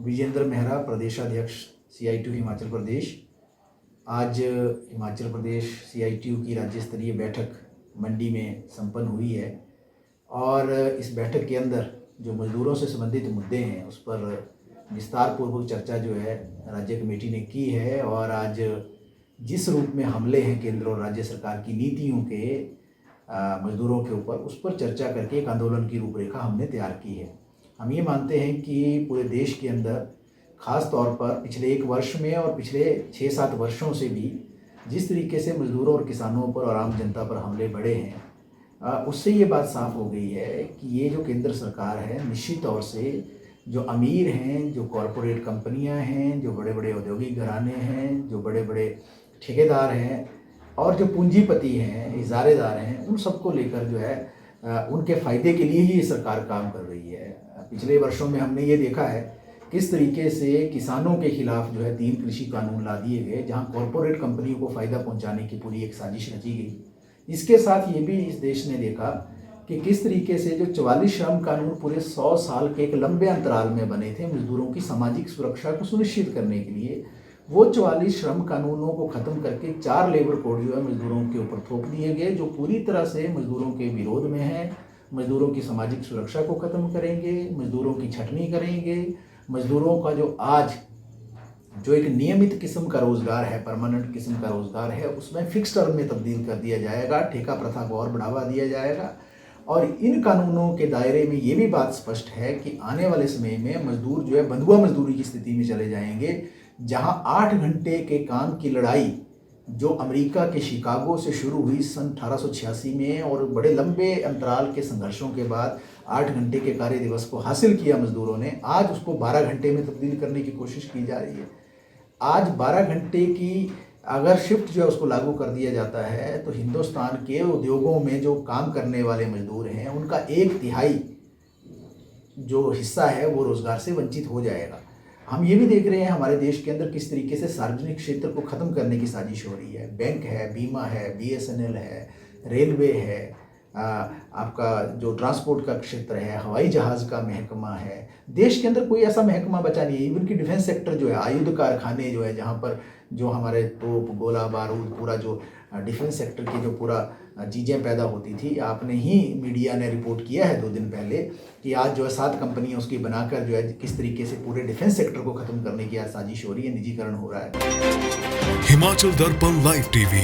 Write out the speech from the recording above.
विजेंद्र मेहरा, प्रदेशाध्यक्ष CITU हिमाचल प्रदेश। आज Himachal Pradesh CITU की राज्य स्तरीय बैठक मंडी में संपन्न हुई है और इस बैठक के अंदर जो मजदूरों से संबंधित मुद्दे हैं उस पर विस्तार पूर्वक चर्चा जो है राज्य कमेटी ने की है। और आज जिस रूप में हमले हैं केंद्र और राज्य सरकार की नीतियों के मजदूरों के ऊपर, उस पर चर्चा करके एक आंदोलन की रूपरेखा हमने तैयार की है। हम ये मानते हैं कि पूरे देश के अंदर ख़ास तौर पर पिछले 1 वर्ष में और पिछले 6-7 वर्षों से भी जिस तरीके से मज़दूरों और किसानों पर और आम जनता पर हमले बढ़े हैं, उससे ये बात साफ़ हो गई है कि ये जो केंद्र सरकार है निश्चित तौर से जो अमीर हैं, जो कॉरपोरेट कंपनियां हैं, जो बड़े बड़े औद्योगिक घराने हैं, जो बड़े बड़े ठेकेदार हैं और जो पूंजीपति हैं, इजारेदार हैं, उन सबको लेकर जो है उनके फ़ायदे के लिए ही ये सरकार काम कर रही है। पिछले वर्षों में हमने ये देखा है किस तरीके से किसानों के खिलाफ जो है 3 कृषि कानून ला दिए गए, जहां कॉरपोरेट कंपनियों को फ़ायदा पहुंचाने की पूरी एक साजिश रची गई। इसके साथ ये भी इस देश ने देखा कि किस तरीके से जो 44 श्रम कानून पूरे 100 साल के एक लंबे अंतराल में बने थे मजदूरों की सामाजिक सुरक्षा को सुनिश्चित करने के लिए, वो 44 श्रम कानूनों को ख़त्म करके 4 लेबर कोड जो है मजदूरों के ऊपर थोप दिए गए, जो पूरी तरह से मजदूरों के विरोध में है। मजदूरों की सामाजिक सुरक्षा को ख़त्म करेंगे, मजदूरों की छटनी करेंगे, मजदूरों का जो आज जो एक नियमित किस्म का रोज़गार है, परमानेंट किस्म का रोज़गार है, उसमें फिक्स टर्म में तब्दील कर दिया जाएगा। ठेका प्रथा को और बढ़ावा दिया जाएगा। और इन कानूनों के दायरे में ये भी बात स्पष्ट है कि आने वाले समय में मजदूर जो है बंधुआ मजदूरी की स्थिति में चले जाएंगे, जहां 8 घंटे के काम की लड़ाई जो अमेरिका के शिकागो से शुरू हुई सन 1886 में और बड़े लंबे अंतराल के संघर्षों के बाद 8 घंटे के कार्य दिवस को हासिल किया मजदूरों ने, आज उसको 12 घंटे में तब्दील करने की कोशिश की जा रही है। आज 12 घंटे की अगर शिफ्ट जो है उसको लागू कर दिया जाता है तो हिंदुस्तान के उद्योगों में जो काम करने वाले मजदूर हैं उनका 1/3 जो हिस्सा है वो रोज़गार से वंचित हो जाएगा। हम ये भी देख रहे हैं हमारे देश के अंदर किस तरीके से सार्वजनिक क्षेत्र को ख़त्म करने की साजिश हो रही है। बैंक है, बीमा है, BSNL है, रेलवे है, आपका जो ट्रांसपोर्ट का क्षेत्र है, हवाई जहाज़ का महकमा है। देश के अंदर कोई ऐसा महकमा बचा नहीं है। इवन कि डिफेंस सेक्टर जो है, आयुध कारखाने जो है, जहाँ पर जो हमारे तोप, गोला बारूद, पूरा जो डिफेंस सेक्टर की जो पूरा चीज़ें पैदा होती थी, आपने ही मीडिया ने रिपोर्ट किया है 2 दिन पहले कि आज जो है 7 कंपनियां उसकी बनाकर जो है किस तरीके से पूरे डिफेंस सेक्टर को ख़त्म करने की आज साजिश हो रही है, निजीकरण हो रहा है। हिमाचल दर्पण लाइव टीवी